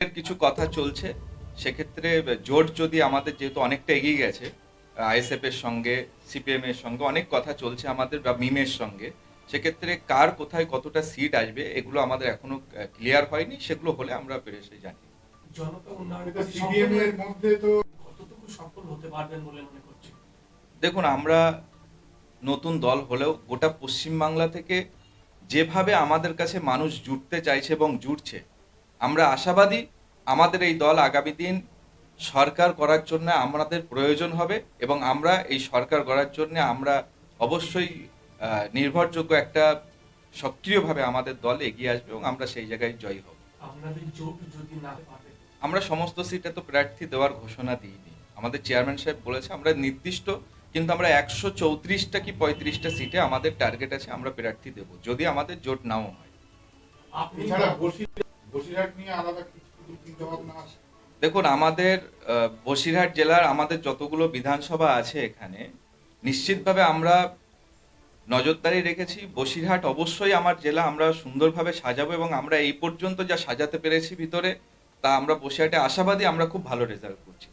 কিছু কথা চলছে। সেক্ষেত্রে জোট যদি আমাদের যেহেতু অনেকটা এগিয়ে গেছে, আইএসএফ এর সঙ্গে, সিপিএম এর সঙ্গে অনেক কথা চলছে আমাদের, বা মিমের সঙ্গে। সেক্ষেত্রে কার কোথায় কতটা সিট আসবে এগুলো আমাদের এখনো ক্লিয়ার হয়নি। সেগুলো হলে আমরা বেরিয়ে জানি। জনতা উন্নয়ন এটা পার্টি সিপিএম এর মধ্যে তো কতটুকু সফল হতে পারবেন বলে মনে করছেন? দেখুন, আমরা নতুন দল হলেও গোটা পশ্চিমবাংলা থেকে যেভাবে আমাদের কাছে মানুষ জুটতে চাইছে এবং জুটছে, আমরা আশাবাদী আমাদের এই দল আগামী দিন সরকার করার জন্য আমাদের প্রয়োজন হবে, এবং আমরা এই সরকার গড়ার জন্য আমরা অবশ্যই নির্ভরযোগ্য একটা সক্রিয়ভাবে আমাদের দল এগিয়ে আসবে এবং আমরা সেই জায়গায় জয়ী হব। আপনাদের জোট যদি না পারে, আমরা সমস্ত সিটে তো প্রার্থী দেওয়ার ঘোষণা দিইনি। আমাদের চেয়ারম্যান সাহেব বলেছে আমরা নির্দিষ্ট, কিন্তু আমরা 134টা কি 35টা সিটে আমাদের টার্গেট আছে, আমরা প্রার্থী দেব যদি আমাদের জোট নাও হয়। আপনি এছাড়া বসিরহাট নিয়ে আলাদা কিছু চিন্তা ভাবনা আছে? দেখুন, আমাদের বসিরহাট জেলার আমাদের যতগুলো বিধানসভা আছে এখানে, নিশ্চিতভাবে আমরা নজরদারি রেখেছি। বসিরহাট অবশ্যই আমার জেলা, আমরা সুন্দরভাবে সাজাবো, এবং আমরা এই পর্যন্ত যা সাজাতে পেরেছি ভিতরে, তা আমরা বসিরহাটে আশাবাদী আমরা খুব ভালো রেজাল্ট করছি।